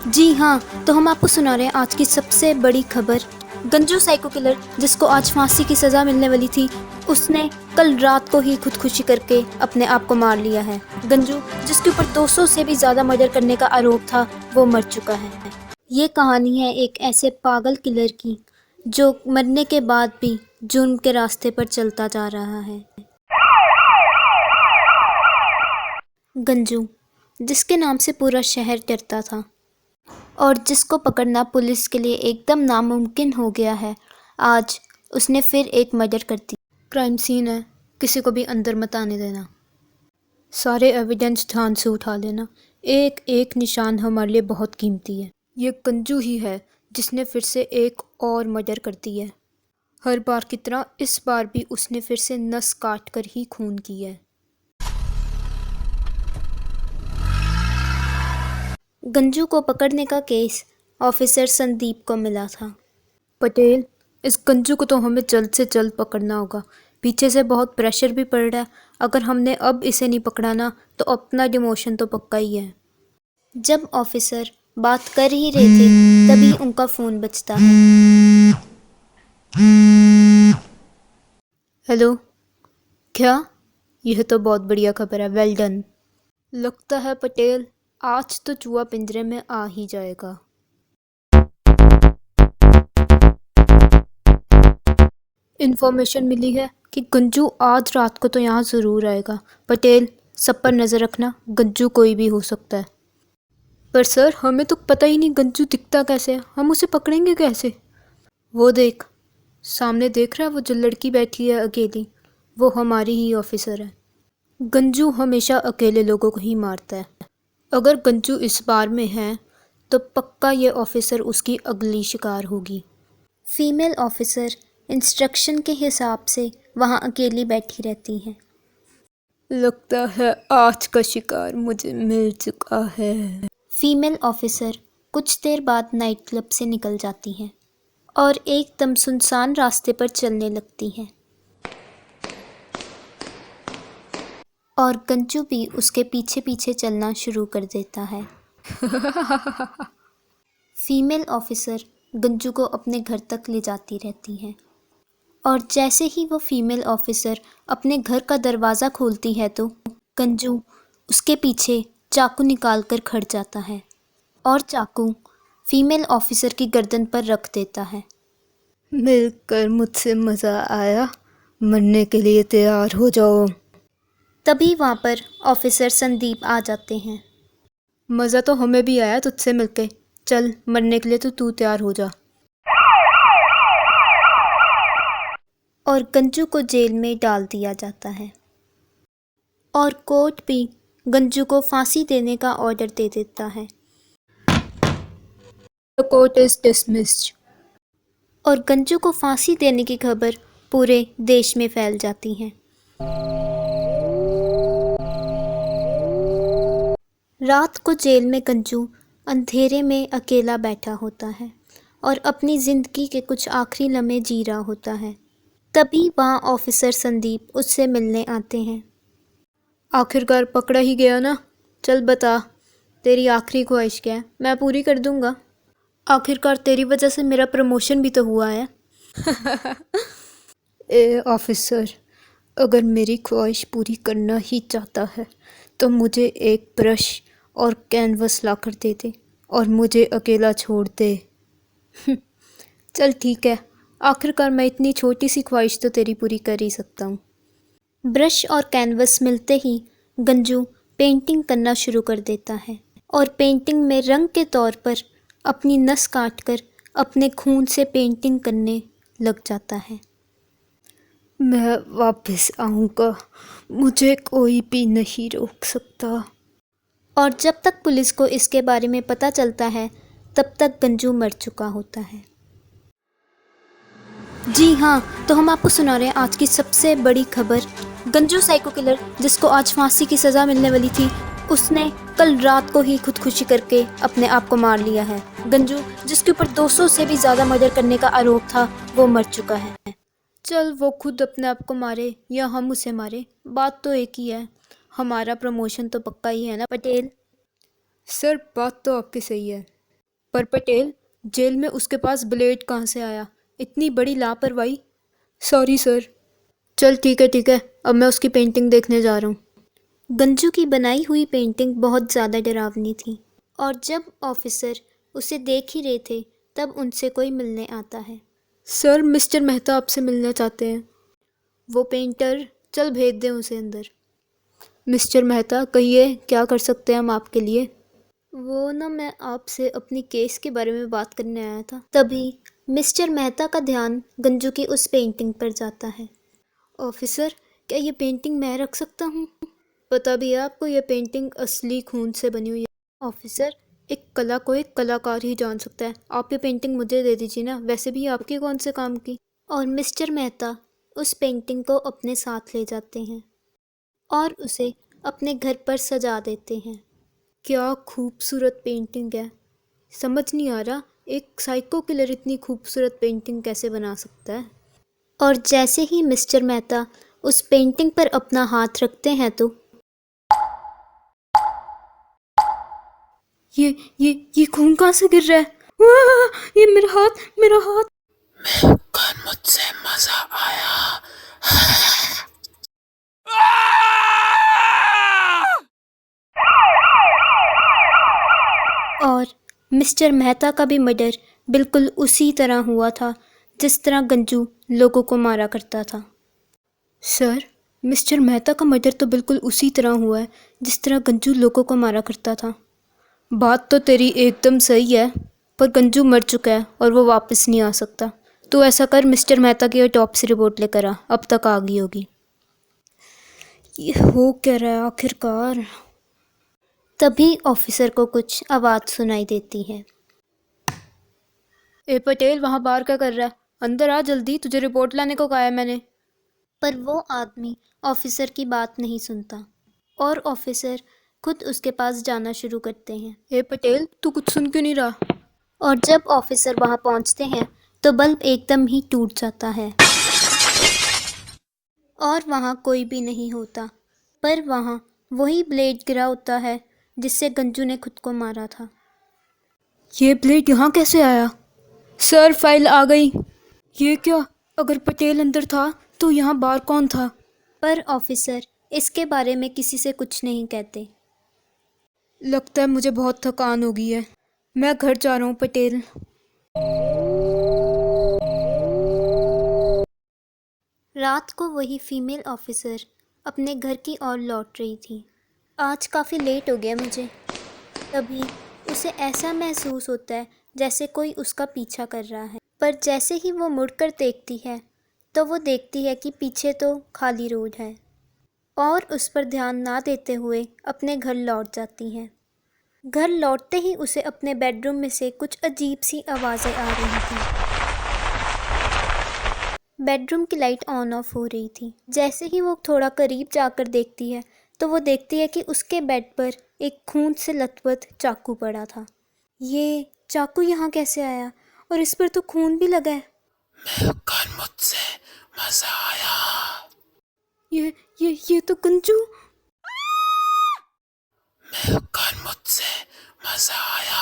जी हाँ, तो हम आपको सुना रहे हैं आज की सबसे बड़ी खबर। गंजू साइको किलर जिसको आज फांसी की सज़ा मिलने वाली थी, उसने कल रात को ही खुदकुशी करके अपने आप को मार लिया है। गंजू जिसके ऊपर 200 से भी ज़्यादा मर्डर करने का आरोप था, वो मर चुका है। ये कहानी है एक ऐसे पागल किलर की जो मरने के बाद भी जुर्म के रास्ते पर चलता जा रहा है। गंजू जिसके नाम से पूरा शहर डरता था और जिसको पकड़ना पुलिस के लिए एकदम नामुमकिन हो गया है, आज उसने फिर एक मर्डर कर दी। क्राइम सीन है, किसी को भी अंदर मत आने देना। सारे एविडेंस ध्यान से उठा लेना, एक एक निशान हमारे लिए बहुत कीमती है। ये गंजू ही है जिसने फिर से एक और मर्डर कर दी है। हर बार की तरह इस बार भी उसने फिर से नस काट कर ही खून की है। गंजू को पकड़ने का केस ऑफिसर संदीप को मिला था। पटेल, इस गंजू को तो हमें जल्द से जल्द पकड़ना होगा। पीछे से बहुत प्रेशर भी पड़ रहा है। अगर हमने अब इसे नहीं पकड़ा ना तो अपना डिमोशन तो पक्का ही है। जब ऑफिसर बात कर ही रहे थे तभी उनका फ़ोन बजता है। हेलो, क्या? यह तो बहुत बढ़िया खबर है, वेल डन। लगता है पटेल आज तो चूहा पिंजरे में आ ही जाएगा। इन्फॉर्मेशन मिली है कि गंजू आज रात को तो यहाँ ज़रूर आएगा। पटेल, सब पर नज़र रखना, गंजू कोई भी हो सकता है। पर सर, हमें तो पता ही नहीं गंजू दिखता कैसे है, हम उसे पकड़ेंगे कैसे? वो देख, सामने देख रहा है वो जो लड़की बैठी है अकेली, वो हमारी ही ऑफिसर है। गंजू हमेशा अकेले लोगों को ही मारता है। अगर गंजू इस बार में है तो पक्का ये ऑफिसर उसकी अगली शिकार होगी। फीमेल ऑफिसर इंस्ट्रक्शन के हिसाब से वहाँ अकेली बैठी रहती है। लगता है आज का शिकार मुझे मिल चुका है। फीमेल ऑफिसर कुछ देर बाद नाइट क्लब से निकल जाती है और एकदम सुनसान रास्ते पर चलने लगती है और गंजू भी उसके पीछे पीछे चलना शुरू कर देता है। फीमेल ऑफिसर गंजू को अपने घर तक ले जाती रहती है और जैसे ही वो फीमेल ऑफिसर अपने घर का दरवाज़ा खोलती है तो गंजू उसके पीछे चाकू निकाल कर खड़ जाता है और चाकू फीमेल ऑफिसर की गर्दन पर रख देता है। मिलकर मुझसे मज़ा आया, मरने के लिए तैयार हो जाओ। तभी वहाँ पर ऑफिसर संदीप आ जाते हैं। मज़ा तो हमें भी आया तुझसे मिलके, चल मरने के लिए तो तू तैयार हो जा। और गंजू को जेल में डाल दिया जाता है और कोर्ट भी गंजू को फांसी देने का ऑर्डर दे देता है। The court is dismissed। और गंजू को फांसी देने की खबर पूरे देश में फैल जाती है। रात को जेल में गंजू अंधेरे में अकेला बैठा होता है और अपनी ज़िंदगी के कुछ आखिरी लम्हे जी रहा होता है। तभी वहाँ ऑफिसर संदीप उससे मिलने आते हैं। आखिरकार पकड़ा ही गया ना, चल बता तेरी आखिरी ख्वाहिश क्या है, मैं पूरी कर दूंगा। आखिरकार तेरी वजह से मेरा प्रमोशन भी तो हुआ है। ए ऑफिसर, अगर मेरी ख्वाहिश पूरी करना ही चाहता है तो मुझे एक ब्रश और कैनवस ला कर दे दे और मुझे अकेला छोड़ दे। चल ठीक है, आखिरकार मैं इतनी छोटी सी ख्वाहिश तो तेरी पूरी कर ही सकता हूँ। ब्रश और कैनवस मिलते ही गंजू पेंटिंग करना शुरू कर देता है और पेंटिंग में रंग के तौर पर अपनी नस काटकर अपने खून से पेंटिंग करने लग जाता है। मैं वापस आऊँगा, मुझे कोई भी नहीं रोक सकता। और जब तक पुलिस को इसके बारे में पता चलता है तब तक गंजू मर चुका होता है। जी हाँ, तो हम आपको सुना रहे हैं आज की सबसे बड़ी खबर। गंजू साइको किलर जिसको आज फांसी की सज़ा मिलने वाली थी, उसने कल रात को ही खुदकुशी करके अपने आप को मार लिया है। गंजू जिसके ऊपर 200 से भी ज़्यादा मर्डर करने का आरोप था, वो मर चुका है। चल वो खुद अपने आप को मारे या हम उसे मारे, बात तो एक ही है, हमारा प्रमोशन तो पक्का ही है ना पटेल। सर बात तो आपकी सही है, पर पटेल, जेल में उसके पास ब्लेड कहाँ से आया? इतनी बड़ी लापरवाही। Sorry sir. चल ठीक है, अब मैं उसकी पेंटिंग देखने जा रहा हूँ। गंजू की बनाई हुई पेंटिंग बहुत ज़्यादा डरावनी थी और जब ऑफिसर उसे देख ही रहे थे तब उनसे कोई मिलने आता है। सर, मिस्टर मेहता आपसे मिलना चाहते हैं। वो पेंटर, चल भेज दें उसे अंदर। मिस्टर मेहता, कहिए क्या कर सकते हैं हम आपके लिए? वो ना, मैं आपसे अपनी केस के बारे में बात करने आया था। तभी मिस्टर मेहता का ध्यान गंजू की उस पेंटिंग पर जाता है। ऑफिसर, क्या ये पेंटिंग मैं रख सकता हूँ? पता भी है आपको ये पेंटिंग असली खून से बनी हुई है। ऑफिसर, एक कला को एक कलाकार ही जान सकता है। आप ये पेंटिंग मुझे दे दीजिए ना, वैसे भी आपकी कौन से काम की। और मिस्टर मेहता उस पेंटिंग को अपने साथ ले जाते हैं और उसे अपने घर पर सजा देते हैं। क्या खूबसूरत पेंटिंग है। समझ नहीं आ रहा एक साइको किलर इतनी खूबसूरत पेंटिंग कैसे बना सकता है। और जैसे ही मिस्टर मेहता उस पेंटिंग पर अपना हाथ रखते हैं तो ये खून कहाँ से गिर रहा है? वाह! ये मेरा हाथ, मेरा हाथ। कल मुझसे मजा आया। और मिस्टर मेहता का भी मर्डर बिल्कुल उसी तरह हुआ था जिस तरह गंजू लोगों को मारा करता था। सर, मिस्टर मेहता का मर्डर तो बिल्कुल उसी तरह हुआ है जिस तरह गंजू लोगों को मारा करता था। बात तो तेरी एकदम सही है, पर गंजू मर चुका है और वो वापस नहीं आ सकता। तो ऐसा कर, मिस्टर मेहता की ऑटोप्सी रिपोर्ट लेकर आ, अब तक आ गई होगी। ये हो क्या रहा है आखिरकार? तभी ऑफिसर को कुछ आवाज़ सुनाई देती है। ए पटेल, वहाँ बाहर क्या कर रहा है? अंदर आ जल्दी, तुझे रिपोर्ट लाने को कहा है मैंने। पर वो आदमी ऑफिसर की बात नहीं सुनता और ऑफिसर खुद उसके पास जाना शुरू करते हैं। ए पटेल, तू कुछ सुन क्यों नहीं रहा? और जब ऑफिसर वहाँ पहुँचते हैं तो बल्ब एकदम ही टूट जाता है और वहाँ कोई भी नहीं होता, पर वहाँ वही ब्लेड गिरा होता है जिससे गंजू ने खुद को मारा था। ये ब्लेड यहाँ कैसे आया? सर, फाइल आ गई। ये क्या? अगर पटेल अंदर था तो यहाँ बाहर कौन था? पर ऑफिसर इसके बारे में किसी से कुछ नहीं कहते। लगता है मुझे बहुत थकान हो गई है, मैं घर जा रहा हूँ पटेल। रात को वही फीमेल ऑफिसर अपने घर की ओर लौट रही थी। आज काफ़ी लेट हो गया मुझे। तभी उसे ऐसा महसूस होता है जैसे कोई उसका पीछा कर रहा है, पर जैसे ही वो मुड़कर देखती है तो वो देखती है कि पीछे तो खाली रोड है और उस पर ध्यान ना देते हुए अपने घर लौट जाती है। घर लौटते ही उसे अपने बेडरूम में से कुछ अजीब सी आवाज़ें आ रही थी। बेडरूम की लाइट ऑन ऑफ हो रही थी। जैसे ही वो थोड़ा करीब जाकर देखती है तो वो देखती है कि उसके बेड पर एक खून से लथपथ चाकू पड़ा था। ये चाकू यहाँ कैसे आया? और इस पर तो खून भी लगा है। कल मुझसे मजा आया। ये तो गंजू। कल मुझसे मजा आया।